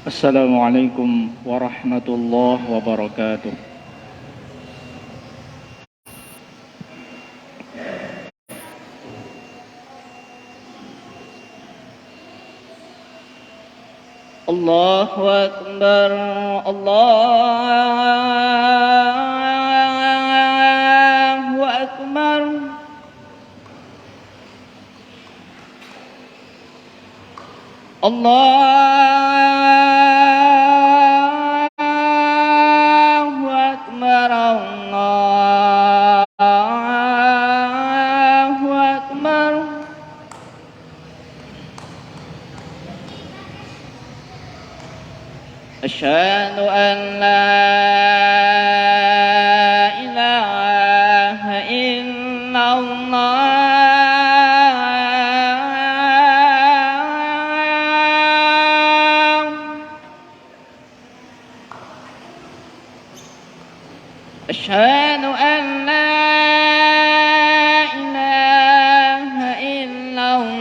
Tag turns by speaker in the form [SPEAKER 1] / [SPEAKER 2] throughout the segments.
[SPEAKER 1] Assalamualaikum warahmatullahi wabarakatuh. Allahu Akbar, Allahu Akbar. Allahu Akbar, Allahu Akbar. Asyhadu an la ilaha illallah. Asyhadu an la ilaha illallah.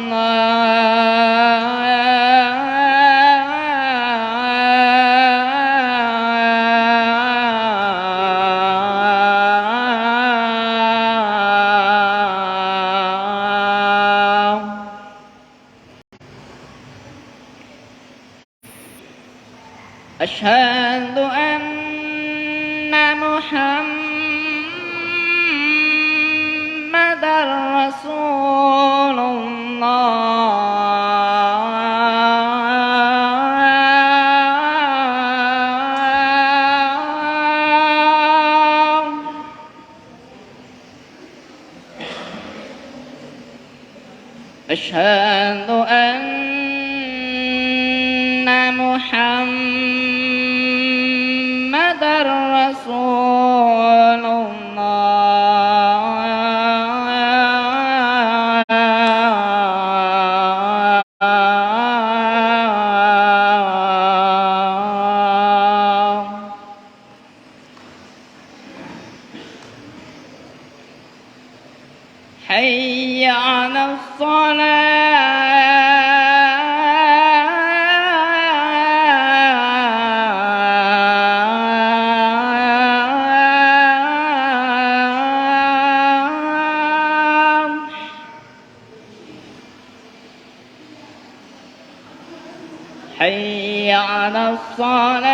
[SPEAKER 1] Asyhadu anna Muhammadar Rasulullah. Asyhadu anna Muhammadar Rasulullah. حي على الصلاة. حي على الصلاة.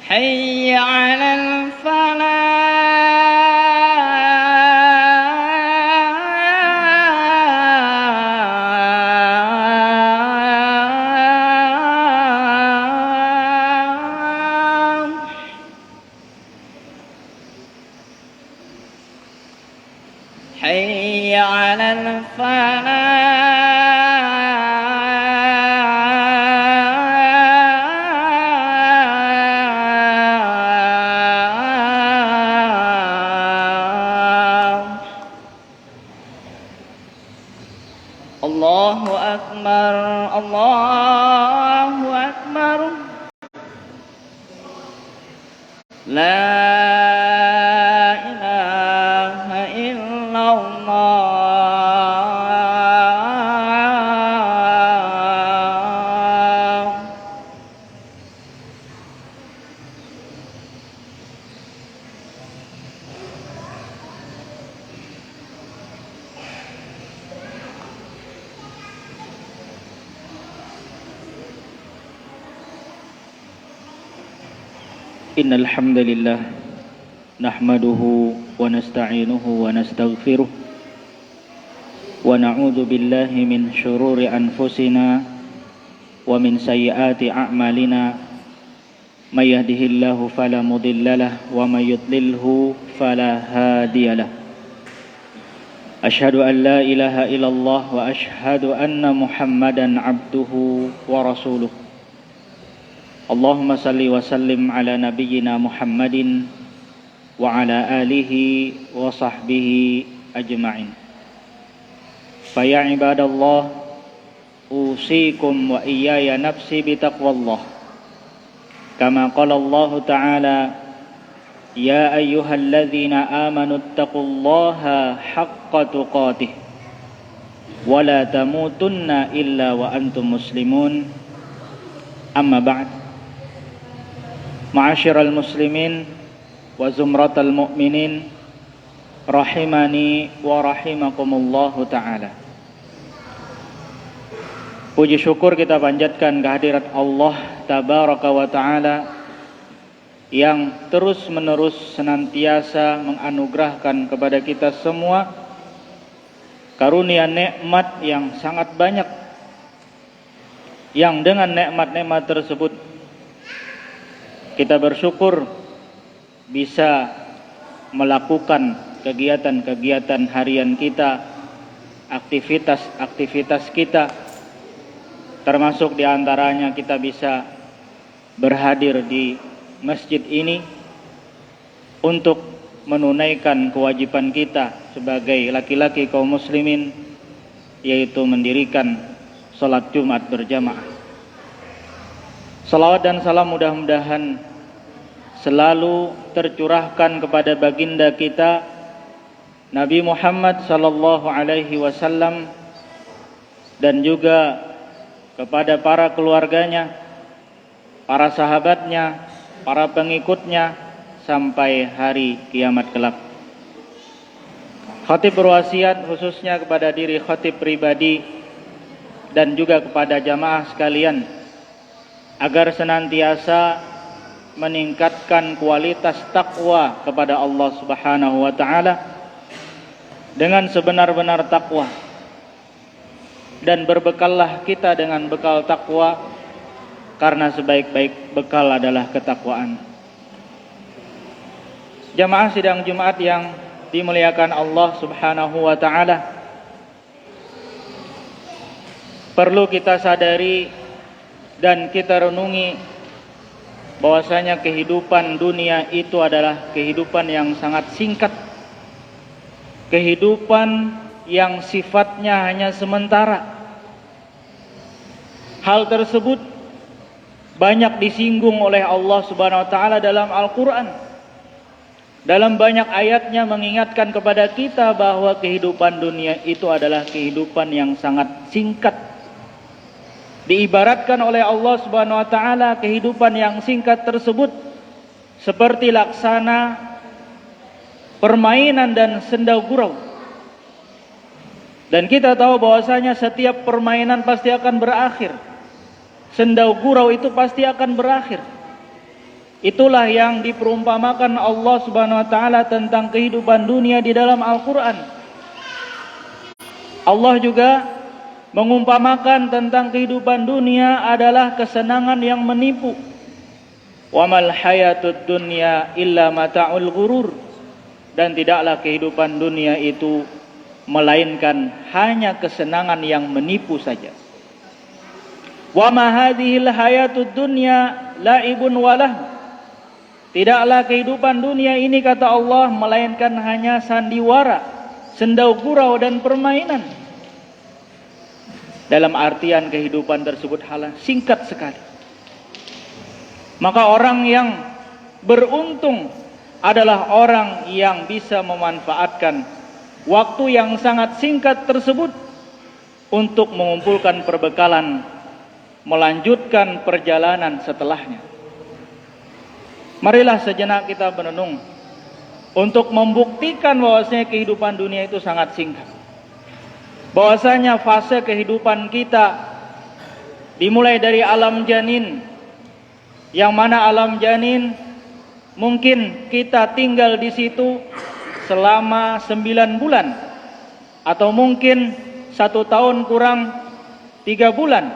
[SPEAKER 1] حي على الفلاح. حي على الفلاح. Allahu Akbar, Allahu Akbar. La ilaha illallah. Innal hamdalillah nahmaduhu wa nasta'inuhu wa nastaghfiruh wa na'udzu billahi min syururi anfusina wa min sayyiati a'malina may yahdihillahu fala mudhillalah wa may yudlilhu fala hadiyalah. Asyhadu an la ilaha illallah wa asyhadu anna Muhammadan abduhu wa rasuluh. Allahumma salli wa sallim ala nabiyyina Muhammadin wa ala alihi wa sahbihi ajma'in. Fa ya ibadallah أوصيكم وإياي نفسي بتقوى الله كما قال الله تعالى يا أيها الذين آمنوا اتقوا الله حق تقاته ولا تموتن إلا وأنتم مسلمون أما بعد معاشر المسلمين وزمرة المؤمنين rahimani wa rahimakumullahu ta'ala. Puji syukur kita panjatkan kehadirat Allah tabaraka wa ta'ala yang terus menerus senantiasa menganugerahkan kepada kita semua karunia nikmat yang sangat banyak, yang dengan nikmat-nikmat tersebut kita bersyukur bisa melakukan kegiatan-kegiatan harian kita, aktivitas-aktivitas kita, termasuk diantaranya kita bisa berhadir di masjid ini untuk menunaikan kewajiban kita sebagai laki-laki kaum muslimin, yaitu mendirikan salat Jumat berjamaah. Salawat dan salam mudah-mudahan selalu tercurahkan kepada baginda kita Nabi Muhammad sallallahu alaihi wasallam dan juga kepada para keluarganya, para sahabatnya, para pengikutnya sampai hari kiamat kelak. Khatib berwasiat khususnya kepada diri khatib pribadi dan juga kepada jamaah sekalian agar senantiasa meningkatkan kualitas takwa kepada Allah Subhanahu wa taala dengan sebenar-benar takwa, dan berbekallah kita dengan bekal takwa, karena sebaik-baik bekal adalah ketakwaan. Jamaah sidang Jumat yang dimuliakan Allah Subhanahu wa taala, perlu kita sadari dan kita renungi bahwasanya kehidupan dunia itu adalah kehidupan yang sangat singkat, kehidupan yang sifatnya hanya sementara. Hal tersebut banyak disinggung oleh Allah Subhanahu wa taala dalam Al-Qur'an. Dalam banyak ayatnya mengingatkan kepada kita bahwa kehidupan dunia itu adalah kehidupan yang sangat singkat. Diibaratkan oleh Allah Subhanahu wa taala kehidupan yang singkat tersebut seperti laksana permainan dan senda gurau. Dan kita tahu bahwasanya setiap permainan pasti akan berakhir. Senda gurau itu pasti akan berakhir. Itulah yang diperumpamakan Allah Subhanahu wa taala tentang kehidupan dunia di dalam Al-Qur'an. Allah juga mengumpamakan tentang kehidupan dunia adalah kesenangan yang menipu. Wa mal hayatud dunya illa mata'ul ghurur. Dan tidaklah kehidupan dunia itu melainkan hanya kesenangan yang menipu saja. Wa ma hadhil hayatud dunya la'ibun walah. Tidaklah kehidupan dunia ini, kata Allah, melainkan hanya sandiwara, senda gurau dan permainan. Dalam artian kehidupan tersebut singkat sekali. Maka orang yang beruntung adalah orang yang bisa memanfaatkan waktu yang sangat singkat tersebut untuk mengumpulkan perbekalan, melanjutkan perjalanan setelahnya. Marilah sejenak kita merenung untuk membuktikan bahwasanya kehidupan dunia itu sangat singkat. Bahwasanya fase kehidupan kita dimulai dari alam janin, yang mana alam janin mungkin kita tinggal di situ selama 9 bulan, atau mungkin 1 tahun kurang 3 bulan.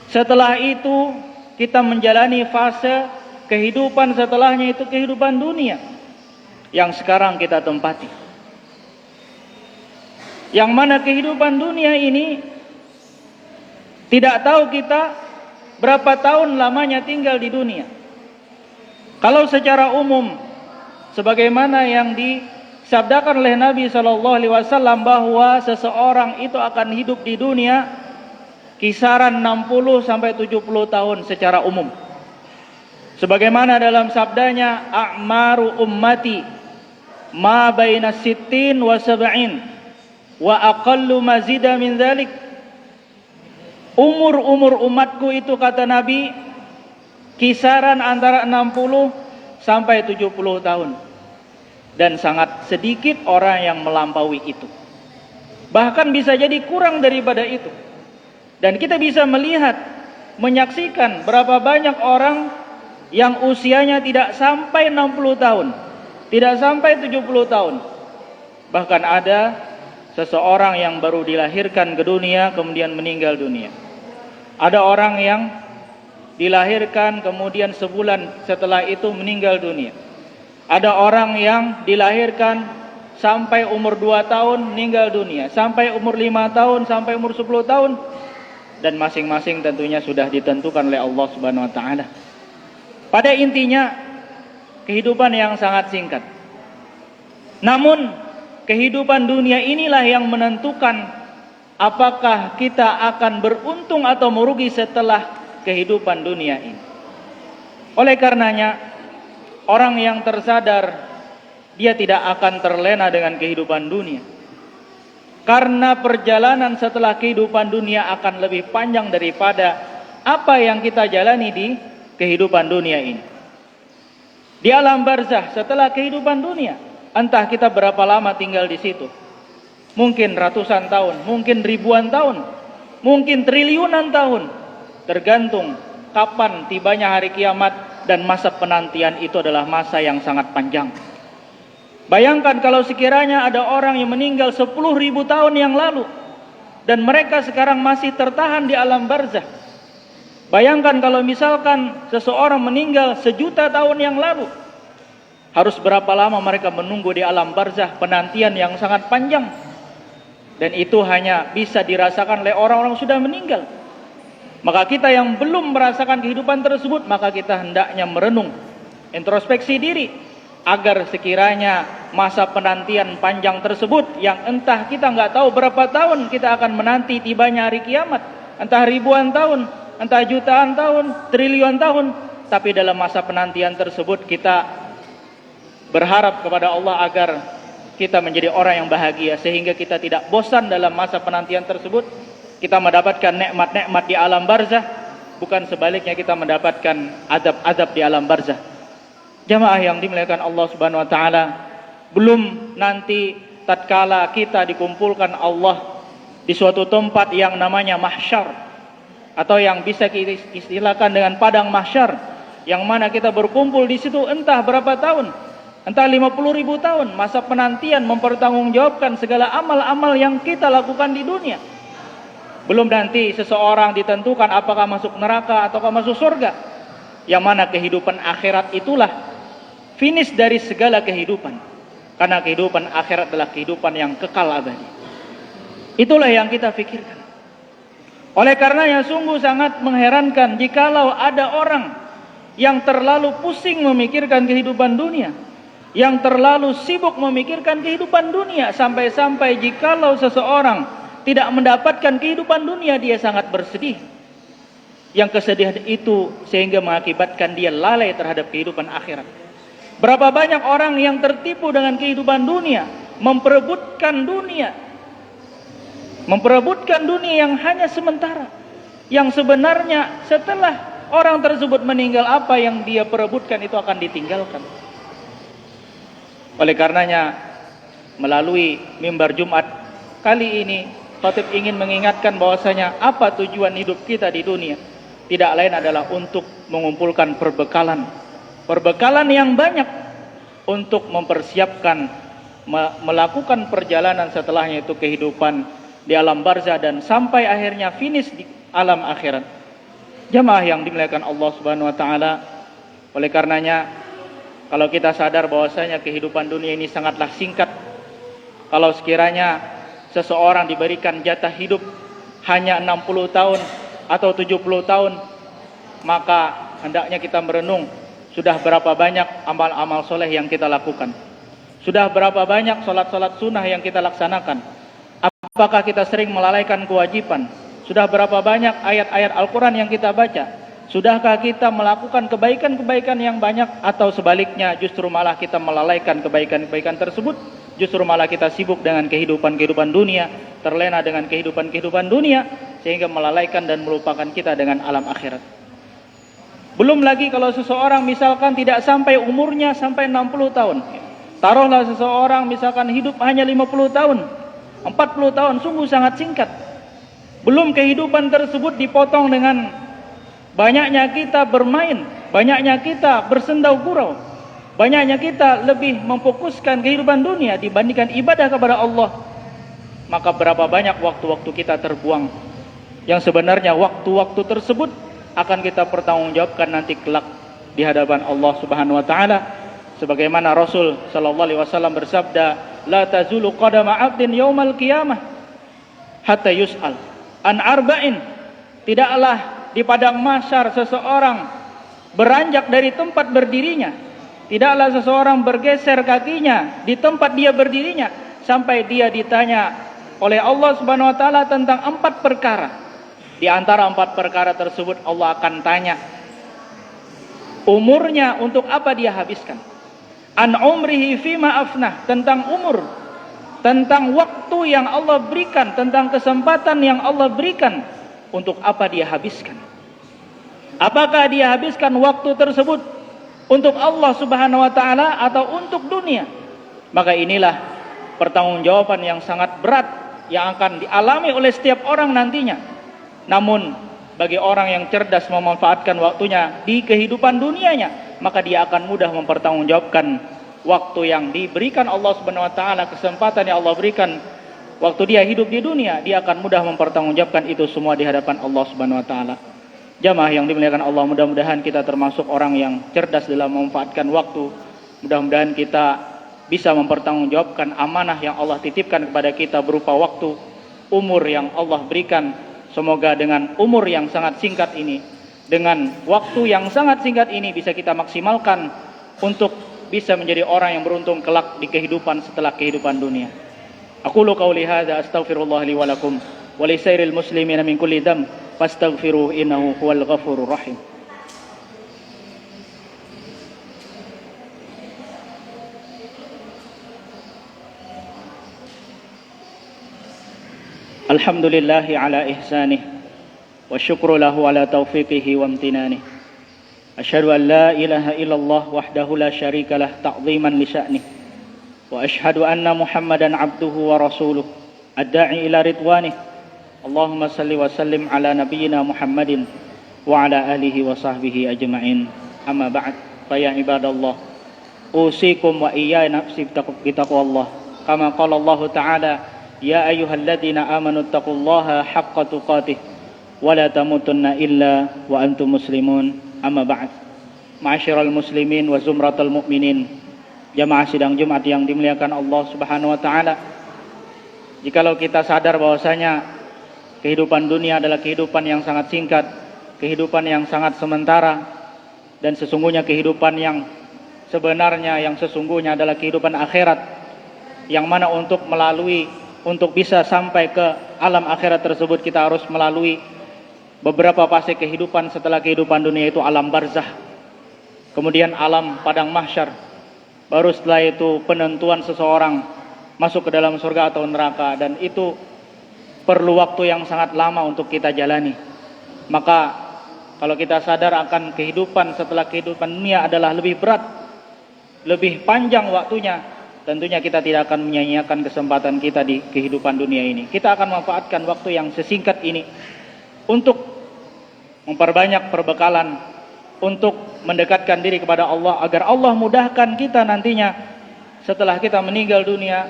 [SPEAKER 1] Setelah itu kita menjalani fase kehidupan setelahnya, itu kehidupan dunia yang sekarang kita tempati. Yang mana kehidupan dunia ini tidak tahu kita berapa tahun lamanya tinggal di dunia. Kalau secara umum sebagaimana yang disabdakan oleh Nabi SAW bahwa seseorang itu akan hidup di dunia kisaran 60 sampai 70 tahun secara umum. Sebagaimana dalam sabdanya, a'maru ummati ma baina sittin wa sab'in wa aqallu mazida min dzalik. Umur umatku itu, kata Nabi, kisaran antara 60 sampai 70 tahun. Dan sangat sedikit orang yang melampaui itu. Bahkan bisa jadi kurang daripada itu. Dan kita bisa melihat, menyaksikan berapa banyak orang yang usianya tidak sampai 60 tahun, tidak sampai 70 tahun. Bahkan ada seseorang yang baru dilahirkan ke dunia kemudian meninggal dunia. Ada orang yang dilahirkan kemudian sebulan setelah itu meninggal dunia. Ada orang yang dilahirkan sampai umur 2 tahun meninggal dunia, sampai umur 5 tahun, sampai umur 10 tahun. Dan masing-masing tentunya sudah ditentukan oleh Allah Subhanahu wa taala. Pada intinya kehidupan yang sangat singkat. Namun kehidupan dunia inilah yang menentukan apakah kita akan beruntung atau merugi setelah kehidupan dunia ini. Oleh karenanya, orang yang tersadar dia tidak akan terlena dengan kehidupan dunia. Karena perjalanan setelah kehidupan dunia akan lebih panjang daripada apa yang kita jalani di kehidupan dunia ini. Di alam barzah setelah kehidupan dunia, entah kita berapa lama tinggal di situ. Mungkin ratusan tahun, mungkin ribuan tahun, mungkin triliunan tahun. Tergantung kapan tibanya hari kiamat, dan masa penantian itu adalah masa yang sangat panjang. Bayangkan kalau sekiranya ada orang yang meninggal 10.000 tahun yang lalu dan mereka sekarang masih tertahan di alam barzah. Bayangkan kalau misalkan seseorang meninggal 1.000.000 tahun yang lalu, harus berapa lama mereka menunggu di alam barzah, penantian yang sangat panjang. Dan itu hanya bisa dirasakan oleh orang-orang sudah meninggal. Maka kita yang belum merasakan kehidupan tersebut, maka kita hendaknya merenung, introspeksi diri, agar sekiranya masa penantian panjang tersebut, yang entah kita nggak tahu berapa tahun kita akan menanti tibanya hari kiamat, entah ribuan tahun, entah jutaan tahun, triliunan tahun, tapi dalam masa penantian tersebut kita berharap kepada Allah agar kita menjadi orang yang bahagia, sehingga kita tidak bosan dalam masa penantian tersebut. Kita mendapatkan nikmat-nikmat di alam barzah, bukan sebaliknya kita mendapatkan azab-azab di alam barzah. Jamaah yang dimuliakan Allah Subhanahu wa taala, belum nanti tatkala kita dikumpulkan Allah di suatu tempat yang namanya mahsyar, atau yang bisa kita istilahkan dengan padang mahsyar, yang mana kita berkumpul di situ entah berapa tahun, entah 50.000 tahun, masa penantian mempertanggungjawabkan segala amal-amal yang kita lakukan di dunia. Belum nanti seseorang ditentukan apakah masuk neraka ataukah masuk surga, yang mana kehidupan akhirat itulah finish dari segala kehidupan. Karena kehidupan akhirat adalah kehidupan yang kekal abadi. Itulah yang kita pikirkan. Oleh karenanya sungguh sangat mengherankan jikalau ada orang yang terlalu pusing memikirkan kehidupan dunia, yang terlalu sibuk memikirkan kehidupan dunia, sampai-sampai jikalau seseorang tidak mendapatkan kehidupan dunia, dia sangat bersedih. Yang kesedihan itu sehingga mengakibatkan dia lalai terhadap kehidupan akhirat. Berapa banyak orang yang tertipu dengan kehidupan dunia, memperebutkan dunia yang hanya sementara, yang sebenarnya setelah orang tersebut meninggal, apa yang dia perebutkan itu akan ditinggalkan. Oleh karenanya, melalui mimbar Jumat kali ini, khatib ingin mengingatkan bahwasanya apa tujuan hidup kita di dunia? Tidak lain adalah untuk mengumpulkan perbekalan yang banyak untuk mempersiapkan melakukan perjalanan setelahnya, itu kehidupan di alam barzah dan sampai akhirnya finish di alam akhirat. Jamaah yang dimuliakan Allah Subhanahu wa taala, oleh karenanya kalau kita sadar bahwasanya kehidupan dunia ini sangatlah singkat, kalau sekiranya seseorang diberikan jatah hidup hanya 60 tahun atau 70 tahun, maka hendaknya kita merenung, sudah berapa banyak amal-amal soleh yang kita lakukan, sudah berapa banyak sholat-sholat sunnah yang kita laksanakan, apakah kita sering melalaikan kewajiban, Sudah berapa banyak ayat-ayat Al-Quran yang kita baca? Sudahkah kita melakukan kebaikan-kebaikan yang banyak, atau sebaliknya justru malah kita melalaikan kebaikan-kebaikan tersebut? Justru malah kita sibuk dengan kehidupan-kehidupan dunia, terlena dengan kehidupan-kehidupan dunia, sehingga melalaikan dan melupakan kita dengan alam akhirat. Belum lagi kalau seseorang misalkan tidak sampai umurnya sampai 60 tahun. Taruhlah seseorang misalkan hidup hanya 50 tahun, 40 tahun, sungguh sangat singkat. Belum kehidupan tersebut dipotong dengan banyaknya kita bermain, banyaknya kita bersendau gurau, banyaknya kita lebih memfokuskan kehidupan dunia dibandingkan ibadah kepada Allah. Maka berapa banyak waktu-waktu kita terbuang, yang sebenarnya waktu-waktu tersebut akan kita pertanggungjawabkan nanti kelak di hadapan Allah Subhanahu wa taala. Sebagaimana Rasul sallallahu alaihi wasallam bersabda, "La tazulu qadama 'abdin yaumal qiyamah hatta yus'al an arba'in." Tidaklah di padang mahsyar seseorang beranjak dari tempat berdirinya, tidaklah seseorang bergeser kakinya di tempat dia berdirinya sampai dia ditanya oleh Allah Subhanahu wa taala tentang 4 perkara. Di antara 4 perkara tersebut Allah akan tanya umurnya untuk apa dia habiskan. An umrihi fima afnah, tentang umur, tentang waktu yang Allah berikan, tentang kesempatan yang Allah berikan, untuk apa dia habiskan. Apakah dia habiskan waktu tersebut untuk Allah Subhanahu wa taala atau untuk dunia? Maka inilah pertanggungjawaban yang sangat berat yang akan dialami oleh setiap orang nantinya. Namun bagi orang yang cerdas memanfaatkan waktunya di kehidupan dunianya, maka dia akan mudah mempertanggungjawabkan waktu yang diberikan Allah Subhanahu wa taala, kesempatan yang Allah berikan waktu dia hidup di dunia, dia akan mudah mempertanggungjawabkan itu semua di hadapan Allah Subhanahu wa taala. Jamaah yang dimuliakan Allah, mudah-mudahan kita termasuk orang yang cerdas dalam memanfaatkan waktu. Mudah-mudahan kita bisa mempertanggungjawabkan amanah yang Allah titipkan kepada kita berupa waktu, umur yang Allah berikan. Semoga dengan umur yang sangat singkat ini, dengan waktu yang sangat singkat ini, bisa kita maksimalkan untuk bisa menjadi orang yang beruntung kelak di kehidupan setelah kehidupan dunia. Aqulu qauli hadza astaghfirullah li wa lakum wa li sairil muslimina min kulli dzamb fastaghfiruhu innahu huwal ghafurur rahim. Alhamdulillahi ala ihsanih wa syukru lahu ala taufiqihi wa amtinanih. Asyhadu an la ilaha illallah wahdahu la syarika lah ta'ziman li sya'nih. Wa asyhadu anna Muhammadan abduhu wa rasuluh ad-da'i ila ridwanih. Allahumma salli wa sallim ala nabiyyina Muhammadin wa ala alihi wa sahbihi ajma'in. Amma ba'd, fa ya ibadallah, usikum wa iyaya nafsi bitaqwallah. Kama qala Allah ta'ala, ya ayyuhalladzina amanu taqullaha haqqa tuqatih wa la tamutunna illa wa antum muslimun. Amma ba'd. Ma'asyiral muslimin wa zumratal mu'minin, jamaah sidang Jumat yang dimuliakan Allah Subhanahu wa taala. Jikalau kita sadar bahwasanya kehidupan dunia adalah kehidupan yang sangat singkat, kehidupan yang sangat sementara, dan sesungguhnya kehidupan yang sebenarnya, yang sesungguhnya adalah kehidupan akhirat, yang mana untuk bisa sampai ke alam akhirat tersebut kita harus melalui beberapa fase kehidupan. Setelah kehidupan dunia itu alam barzah, kemudian alam padang mahsyar, baru setelah itu penentuan seseorang masuk ke dalam surga atau neraka, dan itu perlu waktu yang sangat lama untuk kita jalani. Maka kalau kita sadar akan kehidupan setelah kehidupan dunia adalah lebih berat, lebih panjang waktunya, tentunya kita tidak akan menyia-nyiakan kesempatan kita di kehidupan dunia ini. Kita akan memanfaatkan waktu yang sesingkat ini untuk memperbanyak perbekalan, untuk mendekatkan diri kepada Allah, agar Allah mudahkan kita nantinya setelah kita meninggal dunia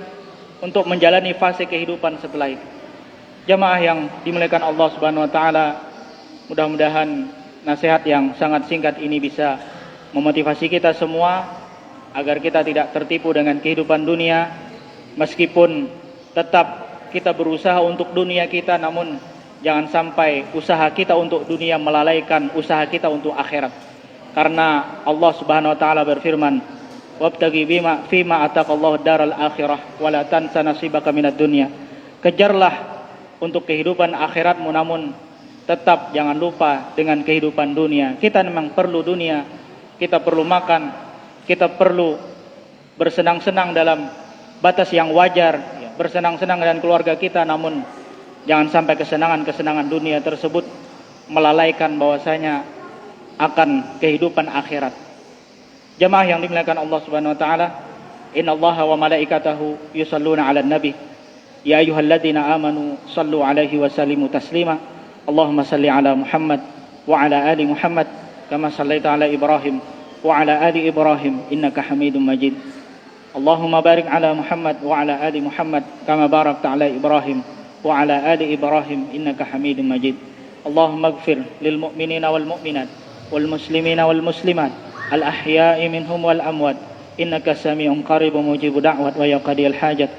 [SPEAKER 1] untuk menjalani fase kehidupan setelah itu. Jamaah yang dimuliakan Allah Subhanahu wa taala, mudah-mudahan nasihat yang sangat singkat ini bisa memotivasi kita semua agar kita tidak tertipu dengan kehidupan dunia, meskipun tetap kita berusaha untuk dunia kita, namun jangan sampai usaha kita untuk dunia melalaikan usaha kita untuk akhirat. Karena Allah Subhanahu wa taala berfirman, "Wabtaghi fima ataqallahu daral akhirah wa la tansa nasibaka minad dunya." Kejarlah untuk kehidupan akhiratmu, namun tetap jangan lupa dengan kehidupan dunia. Kita memang perlu dunia, kita perlu makan, kita perlu bersenang-senang dalam batas yang wajar, bersenang-senang dengan keluarga kita, namun jangan sampai kesenangan-kesenangan dunia tersebut melalaikan bahwasanya akan kehidupan akhirat. Jamaah yang dimuliakan Allah Subhanahu wa taala, innallaha wa malaikatahu yusalluna 'alan nabi ya ayyuhalladzina amanu sallu 'alaihi wa sallimu taslima. Allahumma salli 'ala Muhammad wa 'ala ali Muhammad kama shallaita 'ala Ibrahim wa 'ala ali Ibrahim innaka Hamidum Majid. Allahumma barik 'ala Muhammad wa 'ala ali Muhammad kama barakta 'ala Ibrahim wa 'ala ali Ibrahim innaka Hamidum Majid. Allahumma ighfir lil mu'minina wal mu'minat wal muslimina wal muslimat al ahya'i minhum wal amwat innaka sami'un qaribun mujibud da'wat wa yaqdiyal hajat.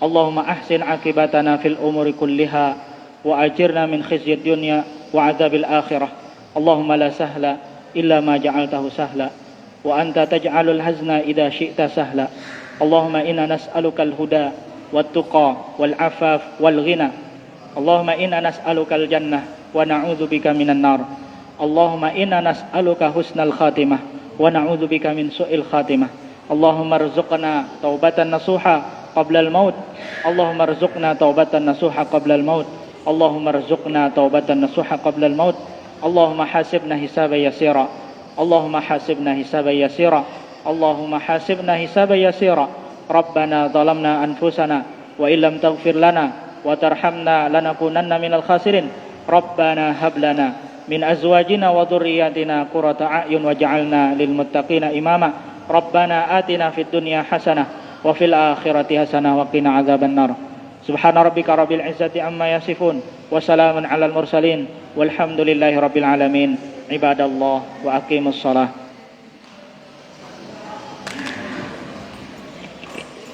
[SPEAKER 1] Allahumma ahsin akibatana fil umuri kulliha wa ajirna min khizyid dunya wa adzabil akhirah. Allahumma la sahla illa ma ja'altahu sahla wa anta taj'alul hazna idza syi'ta sahla. Allahumma inna nas'alukal huda wat tuqa wal afaf wal ghina. Allahumma inna nas'alukal jannah wa na'udzubika minan nar. Allahumma inna nas'aluka husnal khatimah wa na'udzubika min su'il khatimah. Allahumma rzuqna taubatan nasuha qabla al-maut. Allahumma rzuqna taubatan nasuha qabla al-maut. Allahumma rzuqna taubatan nasuha qabla al-maut. Allahumma hasibna hisaban yasira. Allahumma hasibna hisaban yasira. Allahumma hasibna hisaban yasira. Rabbana zalamna anfusana wa illam taghfir lana wa tarhamna lanakunanna minal khasirin. Rabbana hab lana min azwajina wa dhurriyyatina qurrata a'yun waj'alna lil muttaqina imama. Rabbana atina fid dunya hasanah wa fil akhirati hasanah wa qina adzaban nar. Subhana rabbika rabbil izzati amma yasifun wa salamun alal mursalin walhamdulillahi rabbil alamin. Ibadallah wa aqimus shalah.